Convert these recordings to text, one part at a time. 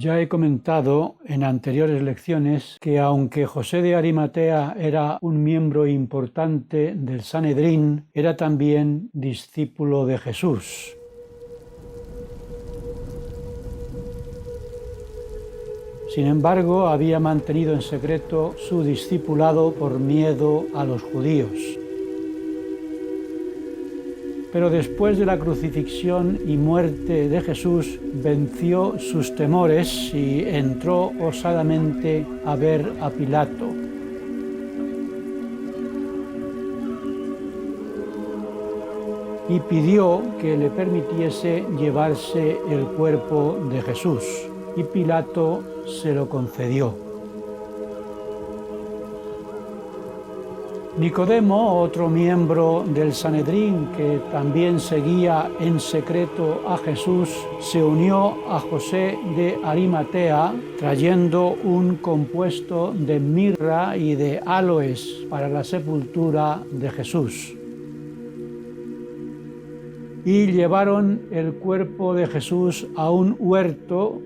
Ya he comentado en anteriores lecciones que aunque José de Arimatea era un miembro importante del Sanedrín, era también discípulo de Jesús. Sin embargo, había mantenido en secreto su discipulado por miedo a los judíos. Pero después de la crucifixión y muerte de Jesús, venció sus temores y entró osadamente a ver a Pilato. Y pidió que le permitiese llevarse el cuerpo de Jesús, y Pilato se lo concedió. Nicodemo, otro miembro del Sanedrín que también seguía en secreto a Jesús, se unió a José de Arimatea trayendo un compuesto de mirra y de áloes para la sepultura de Jesús. Y llevaron el cuerpo de Jesús a un huerto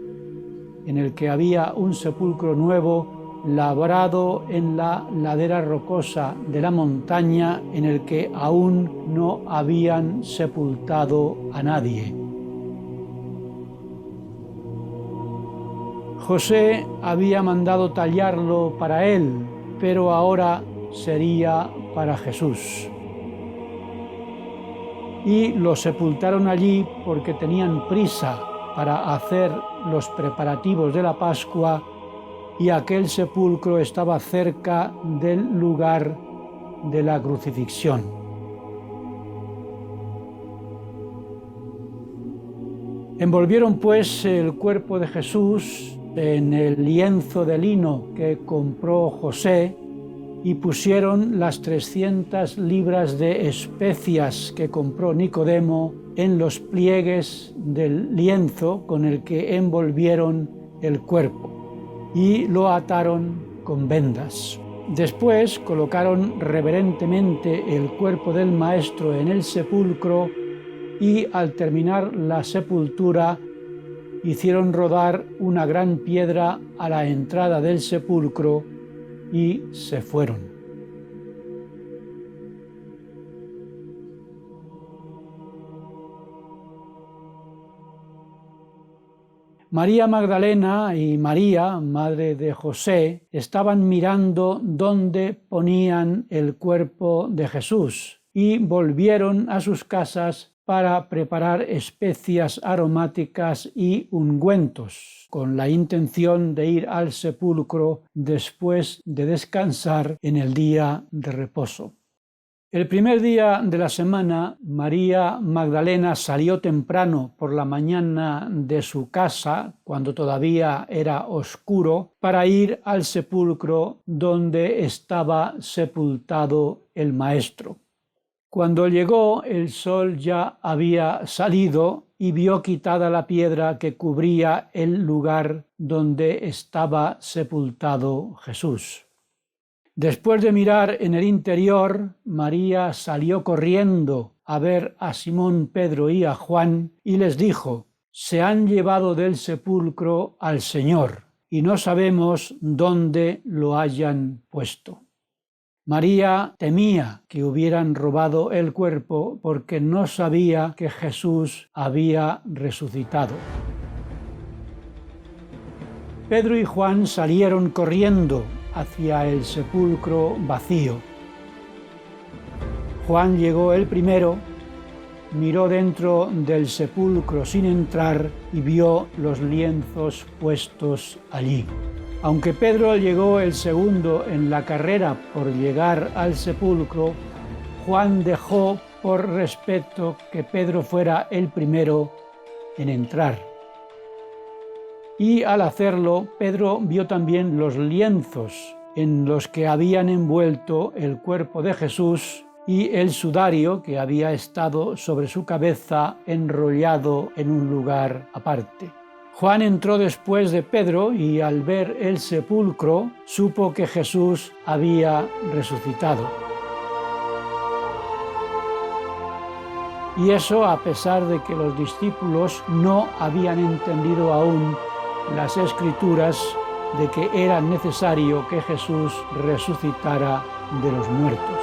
en el que había un sepulcro nuevo labrado en la ladera rocosa de la montaña en el que aún no habían sepultado a nadie. José había mandado tallarlo para él, pero ahora sería para Jesús. Y lo sepultaron allí porque tenían prisa para hacer los preparativos de la Pascua, y aquel sepulcro estaba cerca del lugar de la crucifixión. Envolvieron pues el cuerpo de Jesús en el lienzo de lino que compró José y pusieron las 300 libras de especias que compró Nicodemo en los pliegues del lienzo con el que envolvieron el cuerpo, y lo ataron con vendas. Después colocaron reverentemente el cuerpo del Maestro en el sepulcro y al terminar la sepultura hicieron rodar una gran piedra a la entrada del sepulcro y se fueron. María Magdalena y María, madre de José, estaban mirando dónde ponían el cuerpo de Jesús y volvieron a sus casas para preparar especias aromáticas y ungüentos, con la intención de ir al sepulcro después de descansar en el día de reposo. El primer día de la semana, María Magdalena salió temprano por la mañana de su casa, cuando todavía era oscuro, para ir al sepulcro donde estaba sepultado el Maestro. Cuando llegó, el sol ya había salido y vio quitada la piedra que cubría el lugar donde estaba sepultado Jesús. Después de mirar en el interior, María salió corriendo a ver a Simón Pedro y a Juan y les dijo: «Se han llevado del sepulcro al Señor y no sabemos dónde lo hayan puesto». María temía que hubieran robado el cuerpo porque no sabía que Jesús había resucitado. Pedro y Juan salieron corriendo hacia el sepulcro vacío. Juan llegó el primero, miró dentro del sepulcro sin entrar y vio los lienzos puestos allí. Aunque Pedro llegó el segundo en la carrera por llegar al sepulcro, Juan dejó por respeto que Pedro fuera el primero en entrar. Y al hacerlo, Pedro vio también los lienzos en los que habían envuelto el cuerpo de Jesús y el sudario que había estado sobre su cabeza enrollado en un lugar aparte. Juan entró después de Pedro y al ver el sepulcro supo que Jesús había resucitado. Y eso a pesar de que los discípulos no habían entendido aún las Escrituras de que era necesario que Jesús resucitara de los muertos.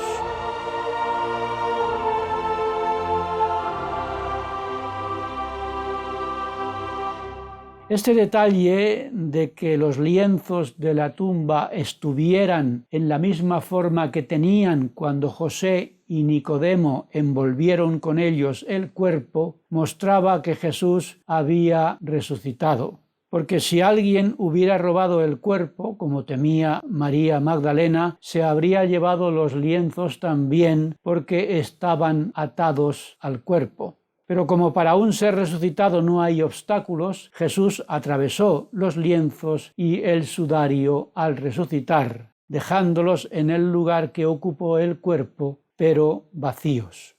Este detalle de que los lienzos de la tumba estuvieran en la misma forma que tenían cuando José y Nicodemo envolvieron con ellos el cuerpo, mostraba que Jesús había resucitado. Porque si alguien hubiera robado el cuerpo, como temía María Magdalena, se habría llevado los lienzos también, porque estaban atados al cuerpo. Pero como para un ser resucitado no hay obstáculos, Jesús atravesó los lienzos y el sudario al resucitar, dejándolos en el lugar que ocupó el cuerpo, pero vacíos.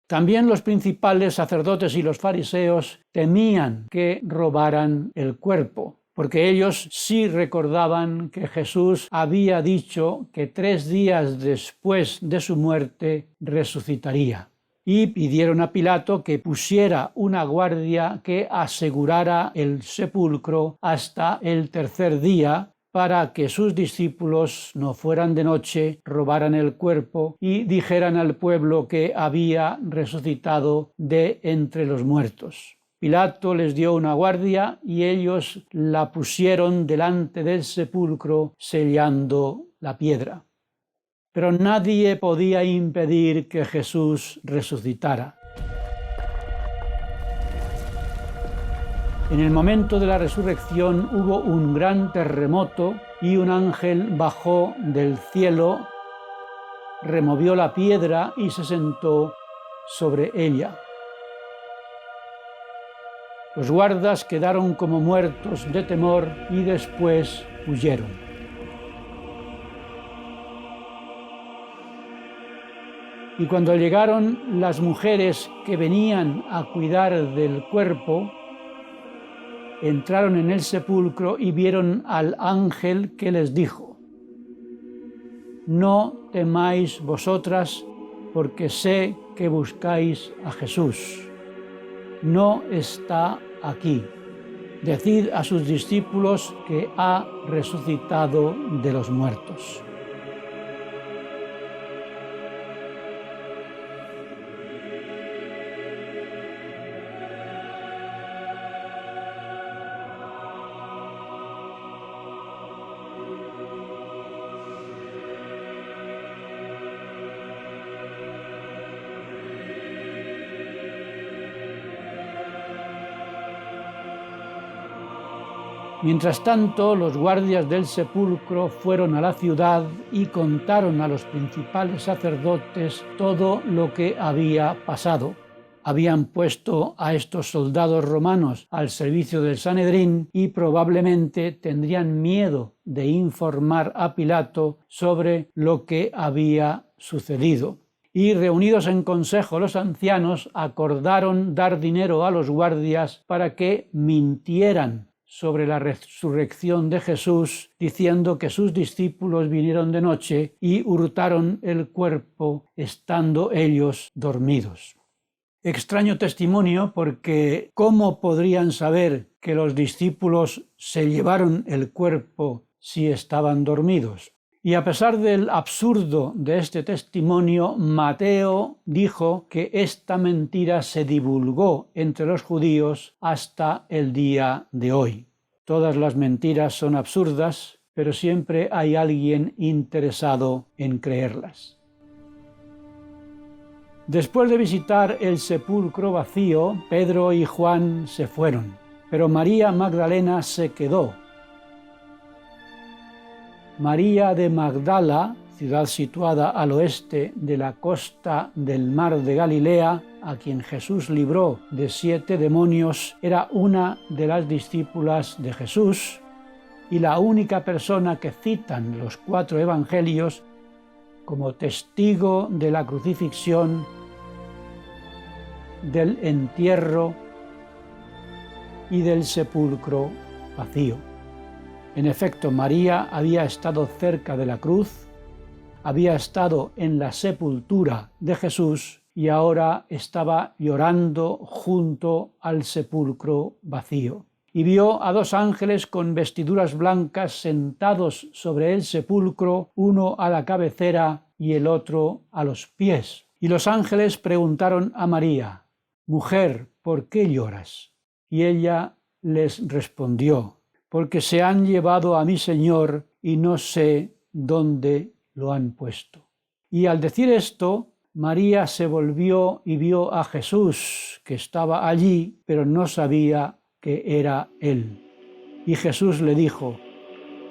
También los principales sacerdotes y los fariseos temían que robaran el cuerpo, porque ellos sí recordaban que Jesús había dicho que 3 días después de su muerte resucitaría. Y pidieron a Pilato que pusiera una guardia que asegurara el sepulcro hasta el 3er día, para que sus discípulos no fueran de noche, robaran el cuerpo y dijeran al pueblo que había resucitado de entre los muertos. Pilato les dio una guardia y ellos la pusieron delante del sepulcro, sellando la piedra. Pero nadie podía impedir que Jesús resucitara. En el momento de la resurrección hubo un gran terremoto y un ángel bajó del cielo, removió la piedra y se sentó sobre ella. Los guardas quedaron como muertos de temor y después huyeron. Y cuando llegaron las mujeres que venían a cuidar del cuerpo, entraron en el sepulcro y vieron al ángel que les dijo: «No temáis vosotras, porque sé que buscáis a Jesús. No está aquí. Decid a sus discípulos que ha resucitado de los muertos». Mientras tanto, los guardias del sepulcro fueron a la ciudad y contaron a los principales sacerdotes todo lo que había pasado. Habían puesto a estos soldados romanos al servicio del Sanedrín y probablemente tendrían miedo de informar a Pilato sobre lo que había sucedido. Y reunidos en consejo los ancianos acordaron dar dinero a los guardias para que mintieran sobre la resurrección de Jesús, diciendo que sus discípulos vinieron de noche y hurtaron el cuerpo estando ellos dormidos. Extraño testimonio, porque ¿cómo podrían saber que los discípulos se llevaron el cuerpo si estaban dormidos? Y a pesar del absurdo de este testimonio, Mateo dijo que esta mentira se divulgó entre los judíos hasta el día de hoy. Todas las mentiras son absurdas, pero siempre hay alguien interesado en creerlas. Después de visitar el sepulcro vacío, Pedro y Juan se fueron, pero María Magdalena se quedó. María de Magdala, ciudad situada al oeste de la costa del mar de Galilea, a quien Jesús libró de 7 demonios, era una de las discípulas de Jesús y la única persona que citan los 4 evangelios como testigo de la crucifixión, del entierro y del sepulcro vacío. En efecto, María había estado cerca de la cruz, había estado en la sepultura de Jesús y ahora estaba llorando junto al sepulcro vacío. y vio a 2 ángeles con vestiduras blancas sentados sobre el sepulcro, uno a la cabecera y el otro a los pies. Y los ángeles preguntaron a María: «Mujer, ¿por qué lloras?». Y ella les respondió: «Porque se han llevado a mi Señor y no sé dónde lo han puesto». Y al decir esto, María se volvió y vio a Jesús, que estaba allí, pero no sabía que era él. Y Jesús le dijo: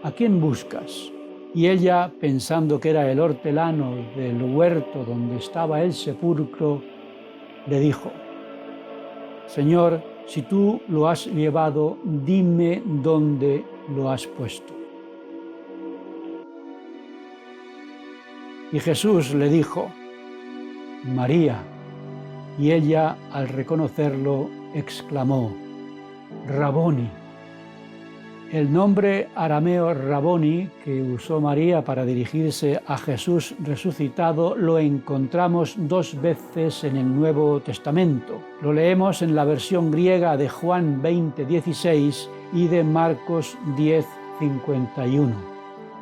«¿A quién buscas?». Y ella, pensando que era el hortelano del huerto donde estaba el sepulcro, le dijo: «Señor, si tú lo has llevado, dime dónde lo has puesto». Y Jesús le dijo: «María». Y ella, al reconocerlo, exclamó: «Raboni». El nombre arameo Raboni que usó María para dirigirse a Jesús resucitado lo encontramos 2 veces en el Nuevo Testamento. Lo leemos en la versión griega de Juan 20:16 y de Marcos 10:51.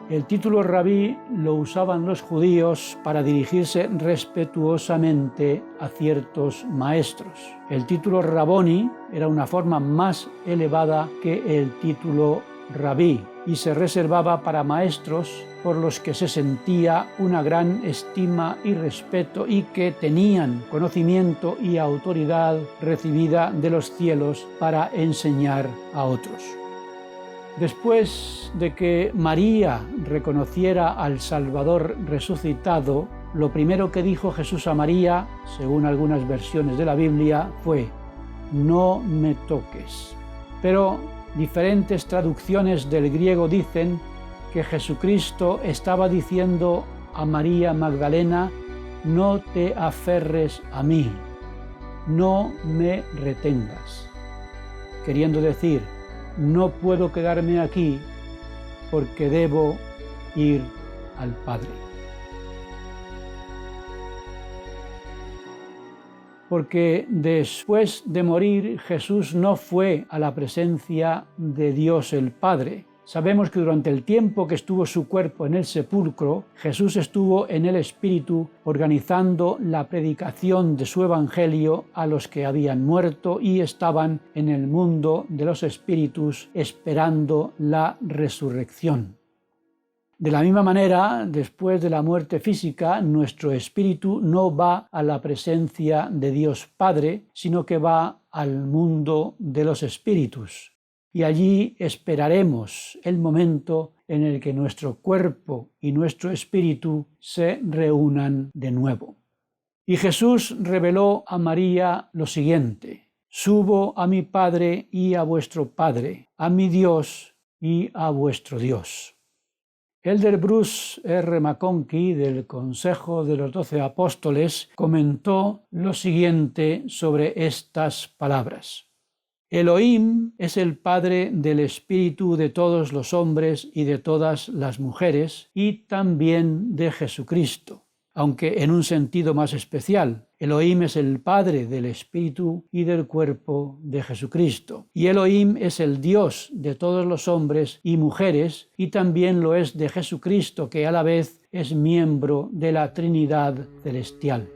El título rabí lo usaban los judíos para dirigirse respetuosamente a ciertos maestros. El título Raboni era una forma más elevada que el título rabí y se reservaba para maestros por los que se sentía una gran estima y respeto y que tenían conocimiento y autoridad recibida de los cielos para enseñar a otros. Después de que María reconociera al Salvador resucitado, lo primero que dijo Jesús a María, según algunas versiones de la Biblia, fue: «No me toques». Pero diferentes traducciones del griego dicen que Jesucristo estaba diciendo a María Magdalena: «No te aferres a mí, no me retengas», queriendo decir: «No puedo quedarme aquí porque debo ir al Padre». Porque después de morir, Jesús no fue a la presencia de Dios el Padre. Sabemos que durante el tiempo que estuvo su cuerpo en el sepulcro, Jesús estuvo en el Espíritu organizando la predicación de su Evangelio a los que habían muerto y estaban en el mundo de los espíritus esperando la resurrección. De la misma manera, después de la muerte física, nuestro espíritu no va a la presencia de Dios Padre, sino que va al mundo de los espíritus. Y allí esperaremos el momento en el que nuestro cuerpo y nuestro espíritu se reúnan de nuevo. Y Jesús reveló a María lo siguiente: «Subo a mi Padre y a vuestro Padre, a mi Dios y a vuestro Dios». Elder Bruce R. McConkie, del Consejo de los 12 Apóstoles, comentó lo siguiente sobre estas palabras: «Elohim es el Padre del espíritu de todos los hombres y de todas las mujeres, y también de Jesucristo, aunque en un sentido más especial. Elohim es el Padre del espíritu y del cuerpo de Jesucristo. Y Elohim es el Dios de todos los hombres y mujeres, y también lo es de Jesucristo, que a la vez es miembro de la Trinidad celestial».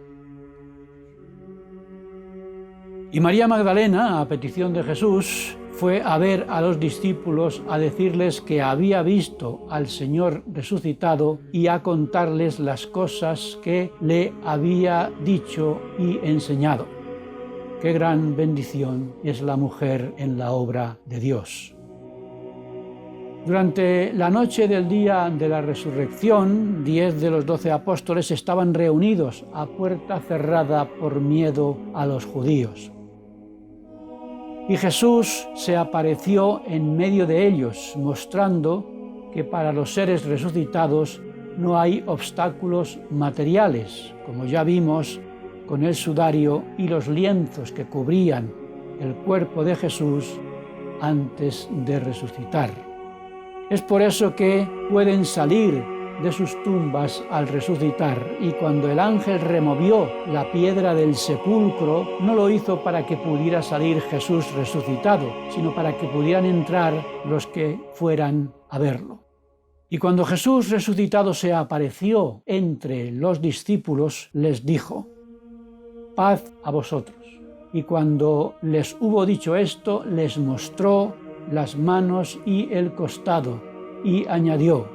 Y María Magdalena, a petición de Jesús, fue a ver a los discípulos a decirles que había visto al Señor resucitado y a contarles las cosas que le había dicho y enseñado. Qué gran bendición es la mujer en la obra de Dios. Durante la noche del día de la resurrección, 10 de los 12 apóstoles estaban reunidos a puerta cerrada por miedo a los judíos. Y Jesús se apareció en medio de ellos, mostrando que para los seres resucitados no hay obstáculos materiales, como ya vimos con el sudario y los lienzos que cubrían el cuerpo de Jesús antes de resucitar. Es por eso que pueden salir de sus tumbas al resucitar, y cuando el ángel removió la piedra del sepulcro, no lo hizo para que pudiera salir Jesús resucitado, sino para que pudieran entrar los que fueran a verlo. Y cuando Jesús resucitado se apareció entre los discípulos, les dijo: paz a vosotros. Y cuando les hubo dicho esto, les mostró las manos y el costado, y añadió: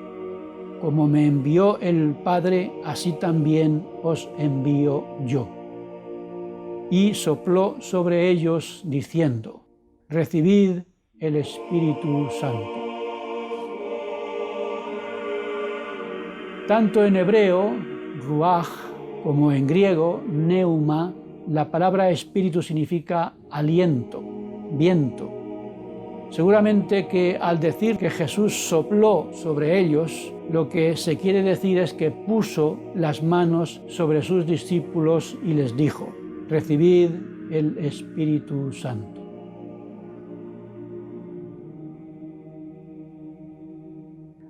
como me envió el Padre, así también os envío yo. Y sopló sobre ellos, diciendo: recibid el Espíritu Santo. Tanto en hebreo, ruaj, como en griego, neuma, la palabra espíritu significa aliento, viento. Seguramente que al decir que Jesús sopló sobre ellos, lo que se quiere decir es que puso las manos sobre sus discípulos y les dijo: recibid el Espíritu Santo.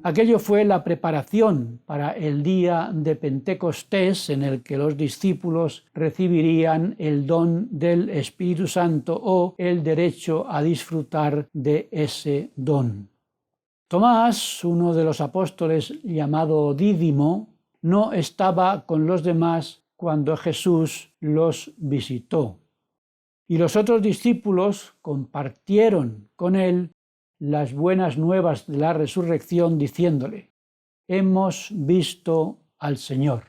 Aquello fue la preparación para el día de Pentecostés, en el que los discípulos recibirían el don del Espíritu Santo o el derecho a disfrutar de ese don. Tomás, uno de los apóstoles llamado Dídimo, no estaba con los demás cuando Jesús los visitó. Y los otros discípulos compartieron con él las buenas nuevas de la resurrección, diciéndole: hemos visto al Señor.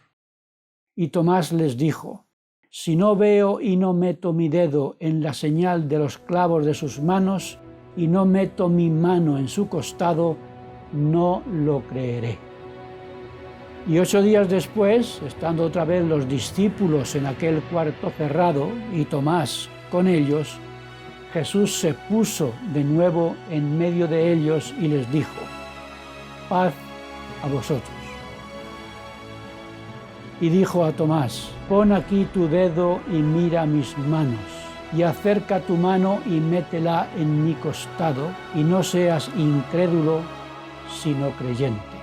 Y Tomás les dijo: si no veo y no meto mi dedo en la señal de los clavos de sus manos, y no meto mi mano en su costado, no lo creeré. Y 8 días después, estando otra vez los discípulos en aquel cuarto cerrado, y Tomás con ellos, Jesús se puso de nuevo en medio de ellos y les dijo: paz a vosotros. Y dijo a Tomás: pon aquí tu dedo y mira mis manos, y acerca tu mano y métela en mi costado, y no seas incrédulo, sino creyente.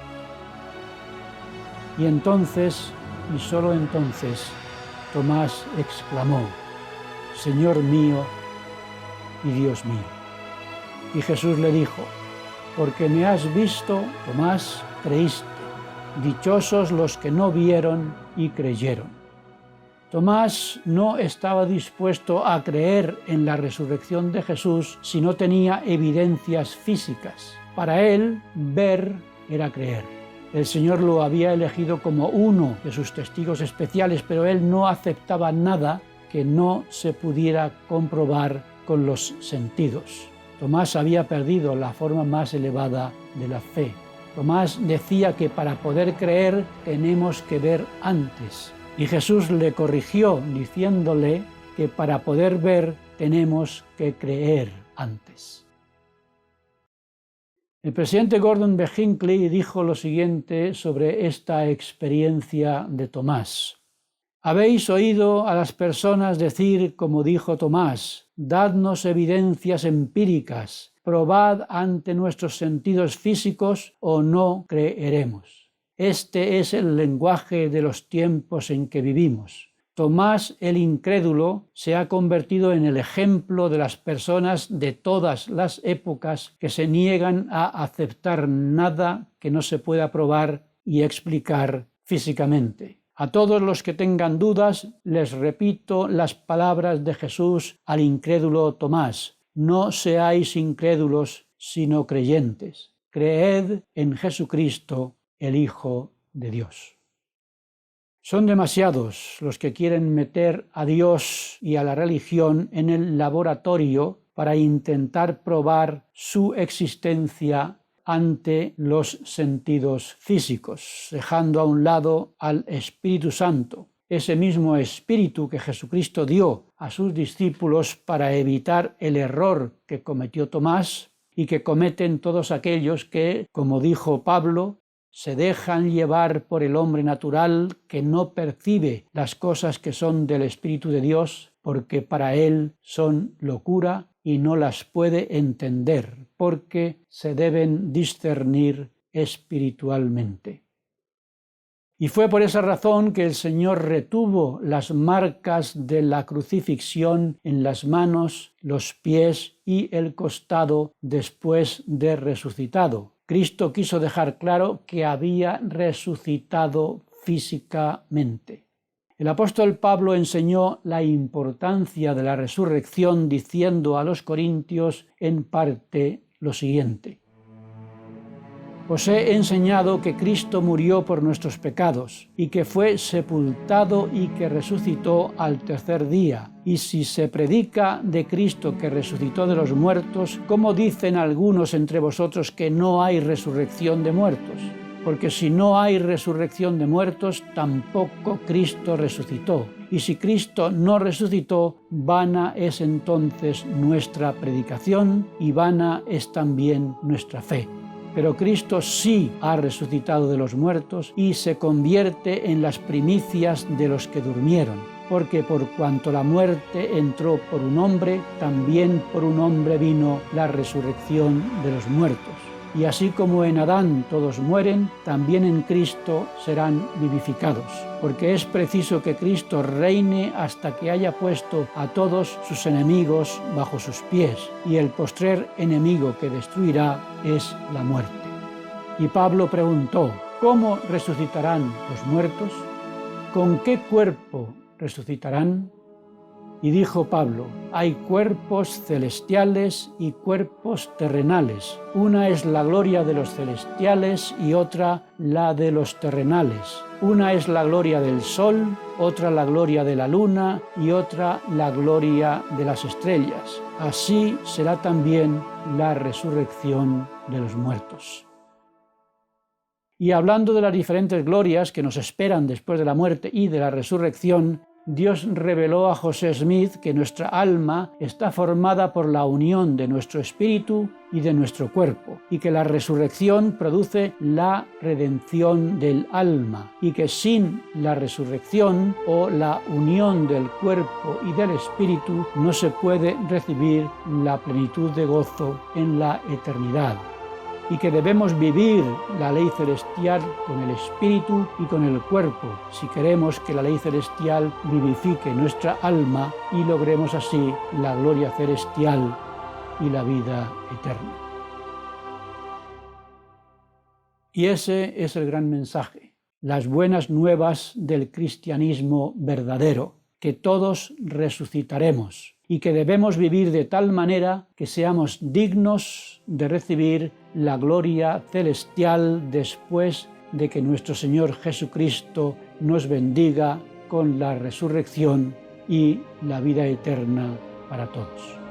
Y entonces, y solo entonces, Tomás exclamó: Señor mío y Dios mío. Y Jesús le dijo: porque me has visto, Tomás, creíste. Dichosos los que no vieron y creyeron. Tomás no estaba dispuesto a creer en la resurrección de Jesús si no tenía evidencias físicas. Para él, ver era creer. El Señor lo había elegido como uno de sus testigos especiales, pero él no aceptaba nada que no se pudiera comprobar con los sentidos. Tomás había perdido la forma más elevada de la fe. Tomás decía que para poder creer tenemos que ver antes. Y Jesús le corrigió diciéndole que para poder ver tenemos que creer antes. El presidente Gordon B. Hinckley dijo lo siguiente sobre esta experiencia de Tomás: habéis oído a las personas decir, como dijo Tomás: dadnos evidencias empíricas, probad ante nuestros sentidos físicos o no creeremos. Este es el lenguaje de los tiempos en que vivimos. Tomás el incrédulo se ha convertido en el ejemplo de las personas de todas las épocas que se niegan a aceptar nada que no se pueda probar y explicar físicamente. A todos los que tengan dudas, les repito las palabras de Jesús al incrédulo Tomás: no seáis incrédulos, sino creyentes. Creed en Jesucristo, el Hijo de Dios. Son demasiados los que quieren meter a Dios y a la religión en el laboratorio para intentar probar su existencia ante los sentidos físicos, dejando a un lado al Espíritu Santo, ese mismo Espíritu que Jesucristo dio a sus discípulos para evitar el error que cometió Tomás y que cometen todos aquellos que, como dijo Pablo, se dejan llevar por el hombre natural que no percibe las cosas que son del Espíritu de Dios, porque para él son locura y no las puede entender, porque se deben discernir espiritualmente. Y fue por esa razón que el Señor retuvo las marcas de la crucifixión en las manos, los pies y el costado después de resucitado. Cristo quiso dejar claro que había resucitado físicamente. El apóstol Pablo enseñó la importancia de la resurrección diciendo a los corintios en parte lo siguiente: Os he enseñado que Cristo murió por nuestros pecados y que fue sepultado y que resucitó al tercer día. Y si se predica de Cristo que resucitó de los muertos, ¿cómo dicen algunos entre vosotros que no hay resurrección de muertos? Porque si no hay resurrección de muertos, tampoco Cristo resucitó. Y si Cristo no resucitó, vana es entonces nuestra predicación y vana es también nuestra fe. Pero Cristo sí ha resucitado de los muertos y se convierte en las primicias de los que durmieron, porque por cuanto la muerte entró por un hombre, también por un hombre vino la resurrección de los muertos. Y así como en Adán todos mueren, también en Cristo serán vivificados, porque es preciso que Cristo reine hasta que haya puesto a todos sus enemigos bajo sus pies, y el postrer enemigo que destruirá es la muerte. Y Pablo preguntó: ¿cómo resucitarán los muertos? ¿Con qué cuerpo resucitarán? Y dijo Pablo: hay cuerpos celestiales y cuerpos terrenales. Una es la gloria de los celestiales y otra la de los terrenales. Una es la gloria del sol, otra la gloria de la luna y otra la gloria de las estrellas. Así será también la resurrección de los muertos. Y hablando de las diferentes glorias que nos esperan después de la muerte y de la resurrección, Dios reveló a José Smith que nuestra alma está formada por la unión de nuestro espíritu y de nuestro cuerpo, y que la resurrección produce la redención del alma, y que sin la resurrección o la unión del cuerpo y del espíritu no se puede recibir la plenitud de gozo en la eternidad, y que debemos vivir la ley celestial con el espíritu y con el cuerpo, si queremos que la ley celestial vivifique nuestra alma y logremos así la gloria celestial y la vida eterna. Y ese es el gran mensaje, las buenas nuevas del cristianismo verdadero, que todos resucitaremos y que debemos vivir de tal manera que seamos dignos de recibir la gloria celestial después de que nuestro Señor Jesucristo nos bendiga con la resurrección y la vida eterna para todos.